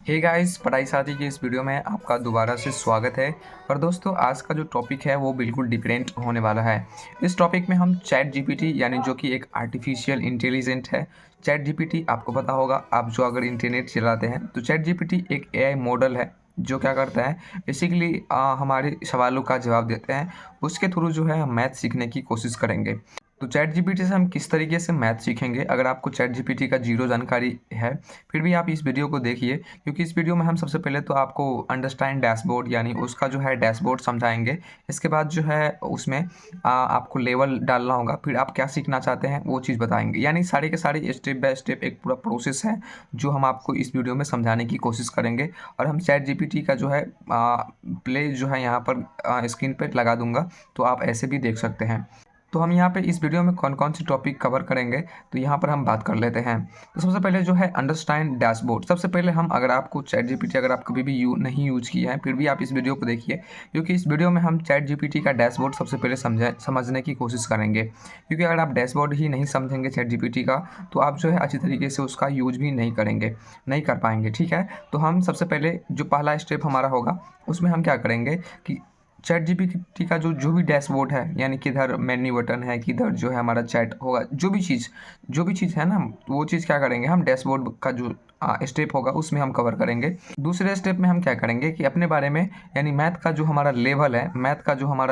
Hey guys, पढ़ाई साथी की इस वीडियो में आपका दोबारा से स्वागत है। और दोस्तों, आज का जो टॉपिक है वो बिल्कुल डिफरेंट होने वाला है। इस टॉपिक में हम चैट जीपीटी यानी जो कि एक आर्टिफिशियल इंटेलिजेंट है। चैट जीपीटी आपको पता होगा, आप जो अगर इंटरनेट चलाते हैं तो चैट जीपीटी एक एआई मॉडल है जो क्या करता है बेसिकली हमारे सवालों का जवाब देते हैं। उसके थ्रू जो है हम मैथ सीखने की कोशिश करेंगे। तो चैट जीपीटी से हम किस तरीके से मैथ सीखेंगे, अगर आपको चैट जीपीटी का जीरो जानकारी है फिर भी आप इस वीडियो को देखिए, क्योंकि इस वीडियो में हम सबसे पहले तो आपको अंडरस्टैंड डैशबोर्ड यानी उसका जो है डैशबोर्ड समझाएंगे। इसके बाद जो है उसमें आपको लेवल डालना होगा, फिर आप क्या सीखना चाहते हैं वो चीज़ बताएंगे। यानी सारे के सारे स्टेप बाय स्टेप एक पूरा प्रोसेस है जो हम आपको इस वीडियो में समझाने की कोशिश करेंगे। और हम चैट जीपीटी का जो है प्ले जो है यहाँ पर स्क्रीन पर लगा दूंगा, तो आप ऐसे भी देख सकते हैं। तो हम यहाँ पे इस वीडियो में कौन कौन सी टॉपिक कवर करेंगे तो यहाँ पर हम बात कर लेते हैं। तो सबसे पहले जो है अंडरस्टैंड डैशबोर्ड। सबसे पहले हम, अगर आपको चैट जीपीटी अगर आप कभी भी नहीं यूज किया है फिर भी आप इस वीडियो को देखिए, क्योंकि इस वीडियो में हम चैट जीपीटी का डैशबोर्ड सबसे पहले समझने की कोशिश करेंगे। क्योंकि अगर आप डैशबोर्ड ही नहीं समझेंगे चैट जीपीटी का तो आप जो है अच्छी तरीके से उसका यूज भी नहीं करेंगे, नहीं कर पाएंगे। ठीक है, तो हम सबसे पहले जो पहला स्टेप हमारा होगा उसमें हम क्या करेंगे कि चैट जीपीटी का जो जो भी डैशबोर्ड है, यानी किधर मेन्यू बटन है, किधर जो है हमारा चैट होगा, जो भी चीज़ है ना, वो चीज़ क्या करेंगे हम डैशबोर्ड का जो स्टेप होगा उसमें हम कवर करेंगे। दूसरे स्टेप में हम क्या करेंगे कि अपने बारे में, यानी मैथ का जो हमारा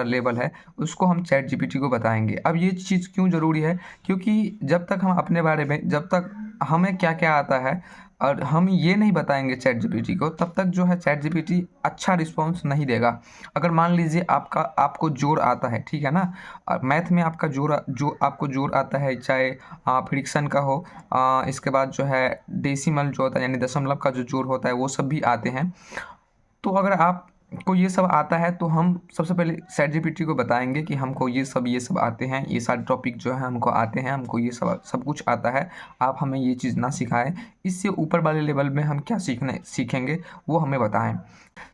लेवल है उसको हम चैट जीपीटी को बताएंगे। अब ये चीज़ क्यों ज़रूरी है, क्योंकि जब तक हम अपने बारे में, जब तक हमें क्या क्या आता है और हम ये नहीं बताएंगे चैट जीपीटी को, तब तक जो है चैट जीपीटी अच्छा रिस्पॉन्स नहीं देगा। अगर मान लीजिए आपको जोड़ आता है, ठीक है ना, और मैथ में आपका जो आपको जोड़ आता है, चाहे फ्रिक्शन का हो, इसके बाद जो है डेसिमल जो होता है यानी दशमलव का जो जोड़ होता है वो सब भी आते हैं। तो अगर आपको ये सब आता है तो हम सबसे पहले चैट जीपीटी को बताएंगे कि हमको ये सब आते हैं, ये सारे टॉपिक जो है हमको आते हैं, हमको ये सब सब कुछ आता है, आप हमें ये चीज़ ना सिखाएं। इससे ऊपर वाले लेवल में हम क्या सीखेंगे वो हमें बताएं।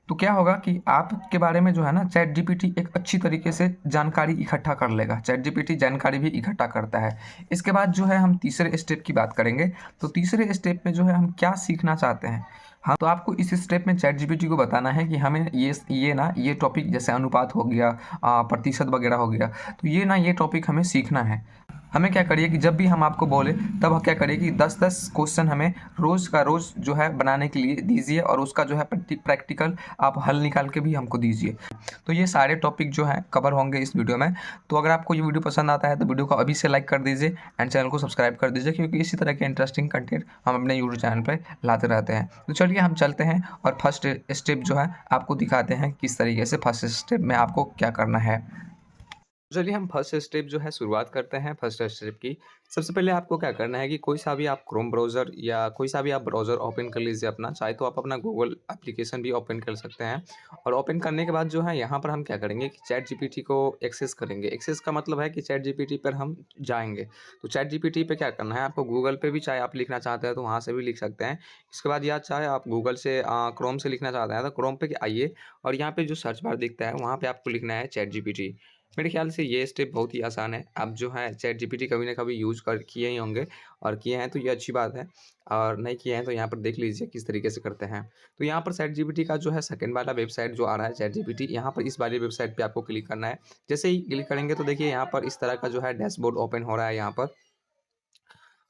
तो क्या होगा कि आपके बारे में जो है ना चैट जीपीटी एक अच्छी तरीके से जानकारी इकट्ठा कर लेगा। चैट जीपीटी जानकारी भी इकट्ठा करता है। इसके बाद जो है हम तीसरे स्टेप की बात करेंगे। तो तीसरे स्टेप में जो है हम क्या सीखना चाहते हैं, हाँ, तो आपको इस स्टेप में चैट जीपीटी को बताना है कि हमें ये टॉपिक जैसे अनुपात हो गया, प्रतिशत वगैरह हो गया, तो ये टॉपिक हमें सीखना है। हमें क्या करिए कि जब भी हम आपको बोले तब हम क्या करिए कि 10-10 क्वेश्चन हमें रोज़ का रोज़ जो है बनाने के लिए दीजिए, और उसका जो है प्रैक्टिकल आप हल निकाल के भी हमको दीजिए। तो ये सारे टॉपिक जो हैं कवर होंगे इस वीडियो में। तो अगर आपको ये वीडियो पसंद आता है तो वीडियो को अभी से लाइक कर दीजिए एंड चैनल को सब्सक्राइब कर दीजिए, क्योंकि इसी तरह के इंटरेस्टिंग कंटेंट हम अपने यूट्यूब चैनल पर लाते रहते हैं। तो चलिए हम चलते हैं और फर्स्ट स्टेप जो है आपको दिखाते हैं किस तरीके से फर्स्ट स्टेप में आपको क्या करना है। चलिए हम फर्स्ट स्टेप जो है शुरुआत करते हैं फर्स्ट स्टेप की। सबसे पहले आपको क्या करना है कि कोई सा भी आप क्रोम ब्राउज़र या कोई सा भी आप ब्राउज़र ओपन कर लीजिए अपना, चाहे तो आप अपना गूगल एप्लीकेशन भी ओपन कर सकते हैं। और ओपन करने के बाद जो है यहाँ पर हम क्या करेंगे कि चैट जीपीटी को एक्सेस करेंगे। एक्सेस का मतलब है कि चैट जीपीटी पर हम जाएंगे। तो चैट जीपीटी पे क्या करना है आपको, गूगल पे भी चाहे आप लिखना चाहते हैं तो वहाँ से भी लिख सकते हैं। इसके बाद या चाहे आप गूगल से क्रोम से लिखना चाहते हैं तो क्रोम पे आइए, और यहाँ पे जो सर्च बार दिखता है वहाँ पे आपको लिखना है चैट जीपीटी। मेरे ख्याल से ये स्टेप बहुत ही आसान है। आप जो है चैट जीपीटी कभी ना कभी यूज़ कर किए ही होंगे, और किए हैं तो ये अच्छी बात है, और नहीं किए हैं तो यहाँ पर देख लीजिए किस तरीके से करते हैं। तो यहाँ पर चैट जीपीटी का जो है सेकंड वाला वेबसाइट जो आ रहा है चैट जीपीटी, यहाँ पर इस वाली वेबसाइट पे आपको क्लिक करना है। जैसे ही क्लिक करेंगे तो देखिए यहाँ पर इस तरह का जो है डैशबोर्ड ओपन हो रहा है यहाँ पर।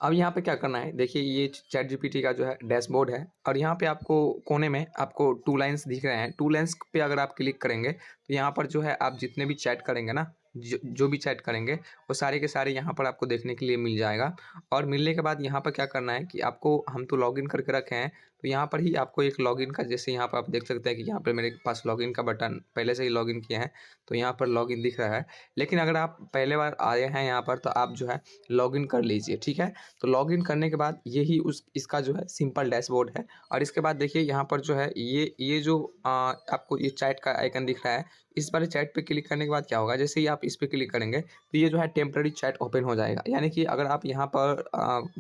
अब यहाँ पे क्या करना है, देखिए ये चैट जीपीटी का जो है डैशबोर्ड है, और यहाँ पे आपको कोने में आपको 2 लाइन्स दिख रहे हैं। 2 लाइन्स पे अगर आप क्लिक करेंगे तो यहाँ पर जो है आप जितने भी चैट करेंगे ना, जो भी चैट करेंगे वो सारे के सारे यहाँ पर आपको देखने के लिए मिल जाएगा। और मिलने के बाद यहाँ पर क्या करना है कि आपको, हम तो लॉगिन करके रखे हैं, तो यहाँ पर ही आपको एक लॉगिन का, जैसे यहाँ पर आप देख सकते हैं कि यहाँ पर मेरे पास लॉगिन का बटन पहले से ही लॉगिन किया है, तो यहाँ पर लॉगिन दिख रहा है। लेकिन अगर आप पहले बार आए हैं यहाँ पर तो आप जो है लॉगिन कर लीजिए, ठीक है। तो लॉगिन करने के बाद यही उस इसका जो है सिंपल डैशबोर्ड है। और इसके बाद देखिए यहाँ पर जो है ये जो आपको ये चैट का आइकन दिख रहा है, इस वाले चैट पे क्लिक करने के बाद क्या होगा, जैसे ही आप इस पे क्लिक करेंगे तो ये जो है टेम्पररी चैट ओपन हो जाएगा। यानी कि अगर आप यहाँ पर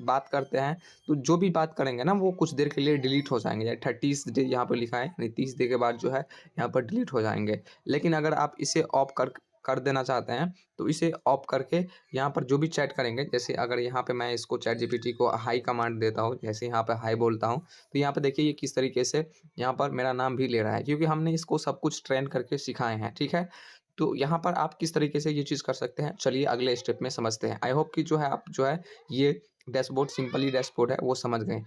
बात करते हैं तो जो भी बात करेंगे ना वो कुछ देर के लिए डिलीट हो जाएंगे। 30 डे यहाँ पर लिखा है, यानी 30 डे के बाद जो है यहाँ पर डिलीट हो जाएंगे। लेकिन अगर आप इसे ऑफ कर देना चाहते हैं तो इसे ऑफ करके यहाँ पर जो भी चैट करेंगे, जैसे अगर यहाँ पे मैं इसको चैट जीपीटी को हाई कमांड देता हूँ, जैसे यहाँ पे हाई बोलता हूँ, तो यहाँ पे देखिए ये किस तरीके से यहाँ पर मेरा नाम भी ले रहा है, क्योंकि हमने इसको सब कुछ ट्रेन करके सिखाए हैं, ठीक है। तो यहाँ पर आप किस तरीके से ये चीज़ कर सकते हैं, चलिए अगले स्टेप में समझते हैं। आई होप कि जो है आप जो है ये डैशबोर्ड, सिंपली डैशबोर्ड है वो समझ गए।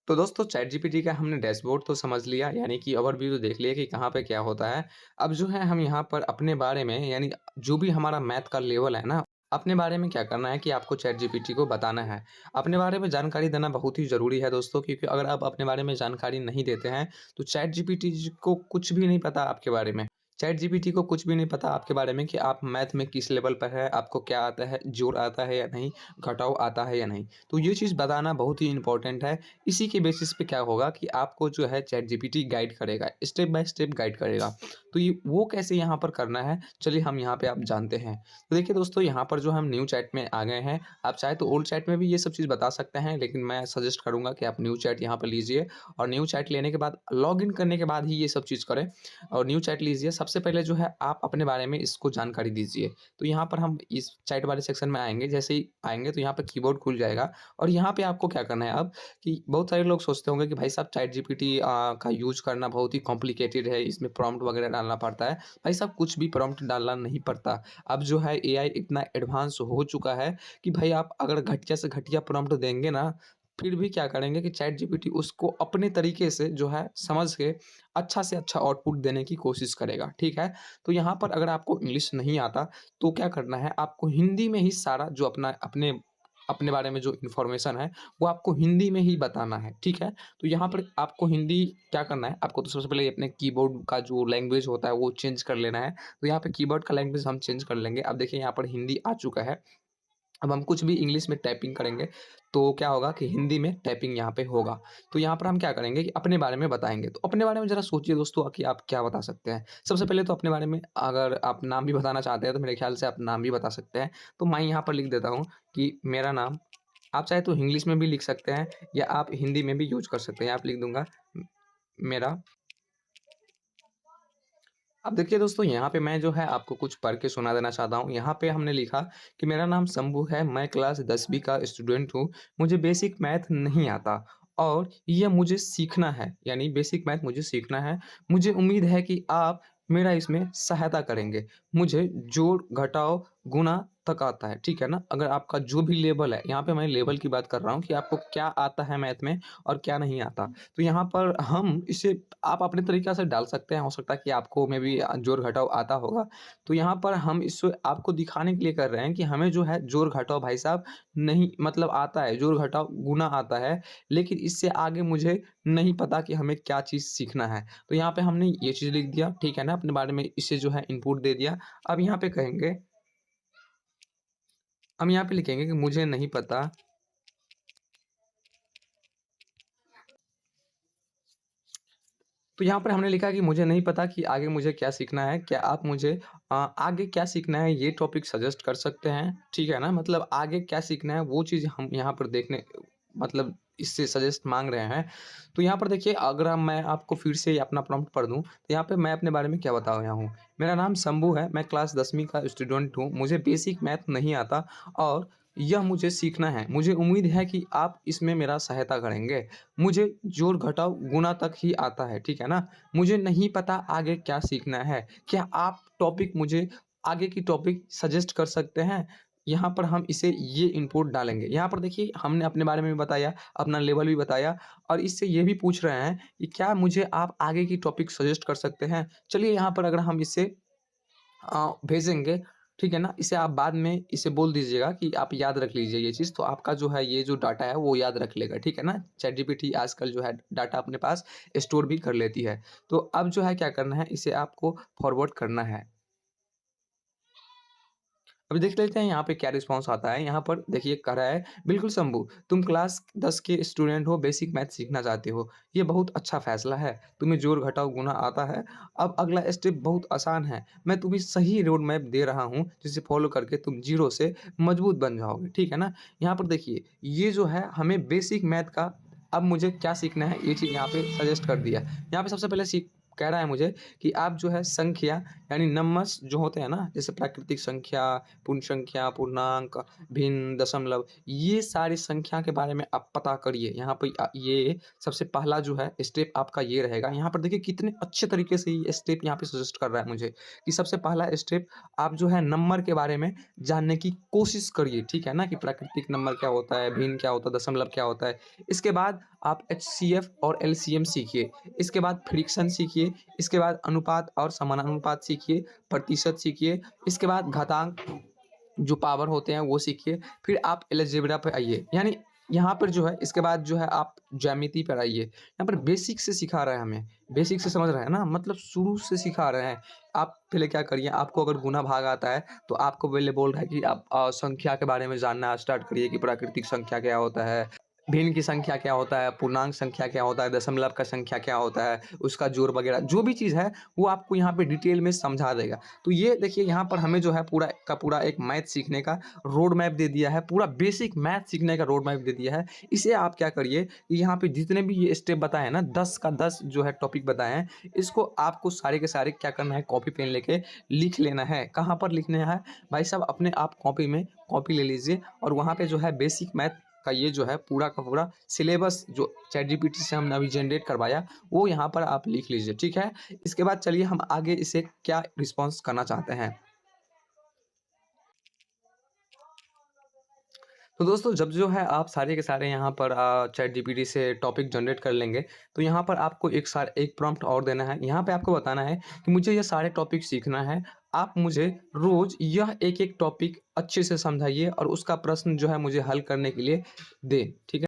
तो दोस्तों चैट जीपीटी का हमने डैशबोर्ड तो समझ लिया, यानी कि ओवरव्यू तो देख लिया कि कहाँ पे क्या होता है। अब जो है हम यहाँ पर अपने बारे में, यानी जो भी हमारा मैथ का लेवल है ना, अपने बारे में क्या करना है कि आपको चैट जीपीटी को बताना है। अपने बारे में जानकारी देना बहुत ही ज़रूरी है दोस्तों, क्योंकि अगर आप अपने बारे में जानकारी नहीं देते हैं तो चैट जीपीटी को कुछ भी नहीं पता आपके बारे में। चैट जीपीटी को कुछ भी नहीं पता आपके बारे में कि आप मैथ में किस लेवल पर है, आपको क्या आता है, जोड़ आता है या नहीं, घटाव आता है या नहीं। तो ये चीज़ बताना बहुत ही इम्पोर्टेंट है। इसी के बेसिस पे क्या होगा कि आपको जो है चैट जीपीटी गाइड करेगा, स्टेप बाय स्टेप गाइड करेगा। तो ये वो कैसे यहाँ पर करना है, चलिए हम यहाँ पे आप जानते हैं। तो देखिए दोस्तों, यहाँ पर जो हम न्यू चैट में आ गए हैं। आप चाहे तो ओल्ड चैट में भी ये सब चीज़ बता सकते हैं, लेकिन मैं सजेस्ट करूँगा कि आप न्यू चैट यहाँ पर लीजिए और न्यू चैट लेने के बाद लॉगिन करने के बाद ही ये सब चीज़ करें और न्यू चैट लीजिए। सबसे पहले जो है आप अपने बारे में इसको जानकारी दीजिए। तो यहाँ पर हम इस चैट वाले सेक्शन में आएँगे, जैसे ही आएँगे तो यहाँ पे कीबोर्ड खुल जाएगा और यहाँ पे आपको क्या करना है अब, कि बहुत सारे लोग सोचते होंगे कि भाई साहब चैट जीपीटी का यूज़ करना बहुत ही कॉम्प्लिकेटेड है, इसमें प्रॉम्प्ट वगैरह डालना पड़ता है। भाई साहब कुछ भी प्रॉम्प्ट डालना नहीं पड़ता। अब जो है एआई इतना एडवांस हो चुका है कि भाई आप अगर घटिया से घटिया प्रॉम्प्ट देंगे ना, फिर भी क्या करेंगे कि चैट जीपीटी उसको अपने तरीके से जो है समझ के अच्छा से अच्छा आउटपुट देने की कोशिश करेगा, ठीक है। तो यहाँ पर अगर आपको इंग्लिश नहीं आता तो क्या करना है, आपको हिंदी में ही सारा जो अपना अपने अपने बारे में जो इन्फॉर्मेशन है वो आपको हिंदी में ही बताना है, ठीक है। तो यहाँ पर आपको हिंदी क्या करना है, आपको तो सबसे पहले अपने कीबोर्ड का जो लैंग्वेज होता है वो चेंज कर लेना है। तो यहाँ पे कीबोर्ड का लैंग्वेज हम चेंज कर लेंगे। अब देखिए यहाँ पर हिंदी आ चुका है। अब हम कुछ भी इंग्लिश में टाइपिंग करेंगे तो क्या होगा कि हिंदी में टाइपिंग यहाँ पे होगा। तो यहाँ पर हम क्या करेंगे कि अपने बारे में बताएँगे। तो अपने बारे में ज़रा सोचिए दोस्तों कि आप क्या बता सकते हैं। सबसे पहले तो अपने बारे में अगर आप नाम भी बताना चाहते हैं तो मेरे ख़्याल से आप नाम भी बता सकते हैं। तो मैं यहाँ पर लिख देता हूँ कि मेरा नाम। आप चाहे तो इंग्लिश में भी लिख सकते हैं या आप हिंदी में भी यूज़ कर सकते हैं। आप लिख दूँगा मेरा। अब देखिए दोस्तों, यहाँ पे मैं जो है आपको कुछ पढ़ के सुना देना चाहता हूँ। यहाँ पे हमने लिखा कि मेरा नाम शंभू है, मैं क्लास 10वीं का स्टूडेंट हूँ। मुझे बेसिक मैथ नहीं आता और यह मुझे सीखना है, यानी बेसिक मैथ मुझे सीखना है। मुझे उम्मीद है कि आप मेरा इसमें सहायता करेंगे। मुझे जोड़, घटाव, गुणा तक आता है, ठीक है ना? अगर आपका जो भी लेवल है, यहाँ पे मैं लेवल की बात कर रहा हूँ कि आपको क्या आता है मैथ में और क्या नहीं आता। तो यहाँ पर हम इसे आप अपने तरीक़ा से डाल सकते हैं, हो सकता है कि आपको में भी जोड़-घटाव आता होगा। तो यहाँ पर हम इसको आपको दिखाने के लिए कर रहे हैं कि हमें जो है जोड़-घटाव भाई साहब नहीं, मतलब आता है, जोड़-घटाव, गुणा आता है, लेकिन इससे आगे मुझे नहीं पता कि हमें क्या चीज़ सीखना है। तो यहाँ पे हमने ये चीज़ लिख दिया, ठीक है ना? अपने बारे में इसे जो है इनपुट दे दिया। अब यहाँ पे कहेंगे, हम यहाँ पे लिखेंगे कि मुझे नहीं पता। तो यहाँ पर हमने लिखा कि मुझे नहीं पता कि आगे मुझे क्या सीखना है। क्या आप मुझे आगे क्या सीखना है ये टॉपिक सजेस्ट कर सकते हैं? ठीक है ना? मतलब आगे क्या सीखना है वो चीज़ हम यहाँ पर देखने, मतलब इससे सजेस्ट माँग रहे हैं। तो यहाँ पर देखिए, अगर मैं आपको फिर से अपना प्रॉम्प्ट पढ़ दूँ, तो यहाँ पे मैं अपने बारे में क्या बता रहा हूँ। मेरा नाम शंभू है, मैं क्लास 10वीं का स्टूडेंट हूँ। मुझे बेसिक मैथ नहीं आता और यह मुझे सीखना है। मुझे उम्मीद है कि आप इसमें मेरा सहायता करेंगे। मुझे जोड़, घटाव, गुणा तक ही आता है, ठीक है ना? मुझे नहीं पता आगे क्या सीखना है। क्या आप टॉपिक मुझे आगे की टॉपिक सजेस्ट कर सकते हैं? यहाँ पर हम इसे ये इनपुट डालेंगे। यहाँ पर देखिए हमने अपने बारे में भी बताया, अपना लेवल भी बताया और इससे ये भी पूछ रहे हैं कि क्या मुझे आप आगे की टॉपिक सजेस्ट कर सकते हैं? चलिए यहाँ पर अगर हम इसे भेजेंगे, ठीक है ना? इसे आप बाद में इसे बोल दीजिएगा कि आप याद रख लीजिए ये चीज़, तो आपका जो है ये जो डाटा है वो याद रख लेगा, ठीक है ना? चैटजीपीटी आजकल जो है डाटा अपने पास स्टोर भी कर लेती है। तो अब जो है क्या करना है, इसे आपको फॉरवर्ड करना है। अभी देख लेते हैं यहाँ पे क्या रिस्पॉन्स आता है। यहाँ पर देखिए कह रहा है, बिल्कुल शंभू, तुम क्लास 10 के स्टूडेंट हो, बेसिक मैथ सीखना चाहते हो। ये बहुत अच्छा फैसला है। तुम्हें जोड़, घटाव, गुणा आता है। अब अगला स्टेप बहुत आसान है। मैं तुम्हें सही रोड मैप दे रहा हूँ, जिसे फॉलो करके तुम ज़ीरो से मजबूत बन जाओगे। ठीक है ना? यहाँ पर देखिए, ये जो है हमें बेसिक मैथ का अब मुझे क्या सीखना है, ये चीज़ यहाँ पे सजेस्ट कर दिया। यहाँ पे सबसे पहले कह रहा है मुझे कि आप जो है संख्या यानी नंबर्स जो होते हैं ना, जैसे प्राकृतिक संख्या, पूर्ण संख्या, पूर्णांक, भिन्न, दशमलव, ये सारी संख्या के बारे में आप पता करिए। यहाँ पे ये सबसे पहला जो है स्टेप आपका ये रहेगा। यहाँ पर देखिए कितने अच्छे तरीके से ये स्टेप यहाँ पे सजेस्ट कर रहा है मुझे कि सबसे पहला स्टेप आप जो है नंबर के बारे में जानने की कोशिश करिए, ठीक है ना, कि प्राकृतिक नंबर क्या होता है, भिन्न क्या होता है, दशमलव क्या होता है। इसके बाद आप एचसीएफ और एलसीएम सीखिए। इसके बाद फ्रिक्शन सीखिए। इसके बाद अनुपात और समानुपात सीखिए। प्रतिशत सीखिए। इसके बाद घातांक जो पावर होते हैं वो सीखिए। फिर आप अलजेब्रा पे आइए, यानी यहाँ पर जो है इसके बाद जो है आप ज्यामिति पर आइए। यहाँ पर बेसिक से सिखा रहा है हमें, बेसिक से समझ रहे हैं ना, मतलब शुरू से सिखा रहे हैं। आप पहले क्या करिए, आपको अगर गुना भाग आता है तो आपको पहले बोल रहा है कि आप संख्या के बारे में जानना स्टार्ट करिए कि प्राकृतिक संख्या क्या होता है, भिन्न की संख्या क्या होता है, पूर्णांक संख्या क्या होता है, दशमलव का संख्या क्या होता है, उसका जोड़ वगैरह जो भी चीज़ है वो आपको यहाँ पे डिटेल में समझा देगा। तो ये देखिए यहाँ पर हमें जो है पूरा का पूरा एक मैथ सीखने का रोड मैप दे दिया है, पूरा बेसिक मैथ सीखने का रोड मैप दे दिया है। इसे आप क्या करिए कि यहाँ पे जितने भी ये स्टेप बताए हैं ना, 10 का 10 जो है टॉपिक बताए हैं, इसको आपको सारे के सारे क्या करना है, कॉपी पेन लेके लिख लेना है। कहाँ पर लिखना है भाई साहब, अपने आप कॉपी में कॉपी ले लीजिए और वहाँ पे जो है बेसिक मैथ का ये जो है पूरा का पूरा सिलेबस जो चैट जीपीटी से हमने अभी जनरेट करवाया वो यहाँ पर आप लिख लीजिए, ठीक है। इसके बाद चलिए हम आगे इसे क्या रिस्पॉन्स करना चाहते हैं। तो दोस्तों जब जो है आप सारे के सारे यहाँ पर चैट जीपीटी से टॉपिक जनरेट कर लेंगे तो यहाँ पर आपको एक प्रॉम्प्ट और देना है। यहाँ पे आपको बताना है कि मुझे ये सारे टॉपिक सीखना है, आप मुझे रोज़ यह एक एक टॉपिक अच्छे से समझाइए और उसका प्रश्न जो है मुझे हल करने के लिए दें, ठीक है।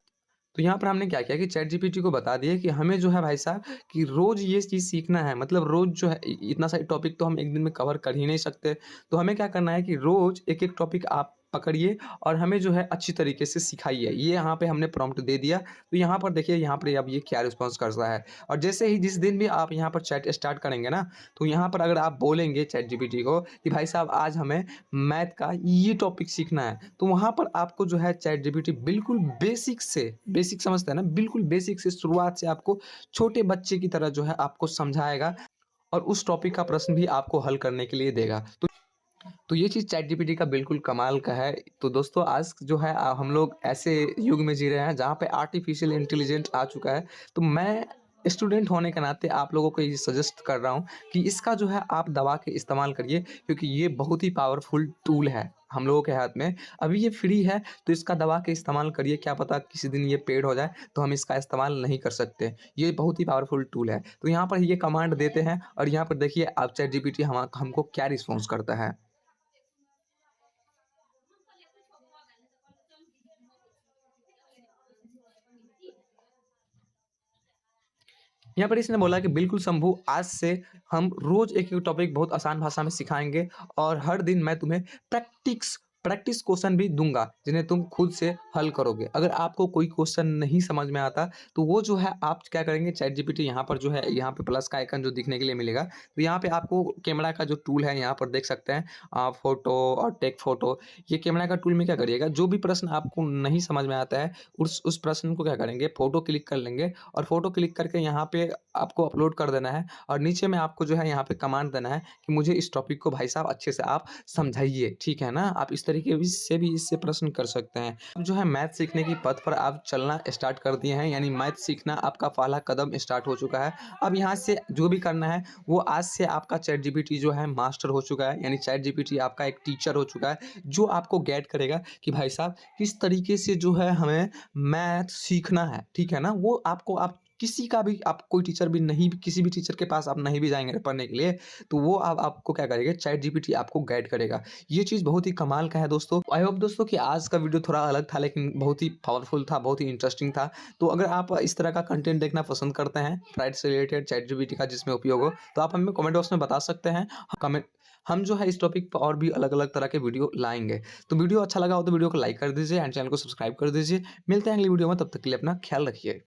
तो यहाँ पर हमने क्या किया कि चैट जीपीटी को बता दिया कि हमें जो है भाई साहब कि रोज़ ये चीज़ सीखना है, मतलब रोज़ जो है इतना सारे टॉपिक तो हम एक दिन में कवर कर ही नहीं सकते। तो हमें क्या करना है कि रोज़ एक एक टॉपिक आप पकड़िए और हमें जो है अच्छी तरीके से सिखाइए। ये यहाँ पे हमने प्रॉम्प्ट दे दिया। तो यहाँ पर देखिए यहाँ पर अब ये क्या रिस्पॉन्स करता है। और जैसे ही जिस दिन भी आप यहाँ पर चैट स्टार्ट करेंगे ना, तो यहाँ पर अगर आप बोलेंगे चैट जीपीटी को कि भाई साहब आज हमें मैथ का ये टॉपिक सीखना है, तो वहाँ पर आपको जो है चैट जीपीटी बिल्कुल बेसिक से, बेसिक समझते हैं ना, बिल्कुल बेसिक से शुरुआत से आपको छोटे बच्चे की तरह जो है आपको समझाएगा और उस टॉपिक का प्रश्न भी आपको हल करने के लिए देगा। तो ये चीज़ चैट जीपीटी का बिल्कुल कमाल का है। तो दोस्तों आज जो है हम लोग ऐसे युग में जी रहे हैं जहाँ पे आर्टिफिशियल इंटेलिजेंस आ चुका है। तो मैं स्टूडेंट होने के नाते आप लोगों को ये सजेस्ट कर रहा हूँ कि इसका जो है आप दबा के इस्तेमाल करिए, क्योंकि ये बहुत ही पावरफुल टूल है हम लोगों के हाथ में। अभी ये फ्री है तो इसका दबा के इस्तेमाल करिए, क्या पता किसी दिन ये पेड हो जाए तो हम इसका इस्तेमाल नहीं कर सकते। ये बहुत ही पावरफुल टूल है। तो यहाँ पर ये कमांड देते हैं और यहाँ पर देखिए आप चैट जीपीटी हमको क्या रिस्पॉन्स करता है। यहाँ पर इसने बोला कि बिल्कुल शंभू, आज से हम रोज़ एक-एक टॉपिक बहुत आसान भाषा में सिखाएँगे और हर दिन मैं तुम्हें प्रैक्टिस प्रैक्टिस क्वेश्चन भी दूँगा, जिन्हें तुम खुद से हल करोगे। अगर आपको कोई क्वेश्चन नहीं समझ में आता, तो वो जो है आप क्या करेंगे, चैट जीपीटी यहाँ पर जो है, यहाँ पे प्लस का आइकन जो दिखने के लिए मिलेगा, तो यहाँ पे आपको कैमरा का जो टूल है यहाँ पर देख सकते हैं, फ़ोटो और टेक फ़ोटो। ये कैमरा का टूल में क्या करिएगा, जो भी प्रश्न आपको नहीं समझ में आता है, उस प्रश्न को क्या करेंगे, फ़ोटो क्लिक कर लेंगे और फ़ोटो क्लिक करके यहाँ पे आपको अपलोड कर देना है और नीचे में आपको जो है यहाँ पे कमांड देना है कि मुझे इस टॉपिक को भाई साहब अच्छे से आप समझाइए, ठीक है ना। आप इस तरीके से भी इससे प्रश्न कर सकते हैं। अब जो है मैथ सीखने की पथ पर आप चलना स्टार्ट कर दिए हैं, यानी मैथ सीखना आपका पहला कदम स्टार्ट हो चुका है। अब यहाँ से जो भी करना है वो आज से आपका चैट जीपीटी जो है मास्टर हो चुका है, यानी चैट जीपीटी आपका एक टीचर हो चुका है जो आपको गाइड करेगा कि भाई साहब किस तरीके से जो है हमें मैथ सीखना है, ठीक है ना। वो आपको आप किसी का भी, आप कोई टीचर भी नहीं, किसी भी टीचर के पास आप नहीं भी जाएँगे पढ़ने के लिए, तो वो आपको क्या करेगा, चैट जीपीटी आपको गाइड करेगा। ये चीज़ बहुत ही कमाल का है दोस्तों। आई होप दोस्तों कि आज का वीडियो थोड़ा अलग था लेकिन बहुत ही पावरफुल था, बहुत ही इंटरेस्टिंग था। तो अगर आप इस तरह का कंटेंट देखना पसंद करते हैं फ्लाइट से रिलेटेड चैट जीपीटी का जिसमें उपयोग हो, तो आप हमें कमेंट बॉक्स में बता सकते हैं। कमेंट हम जो है इस टॉपिक पर और भी अलग-अलग तरह के वीडियो लाएँगे। तो वीडियो अच्छा लगा हो तो वीडियो को लाइक कर दीजिए एंड चैनल को सब्सक्राइब कर दीजिए। मिलते हैं अगली वीडियो में, तब तक के लिए अपना ख्याल रखिए।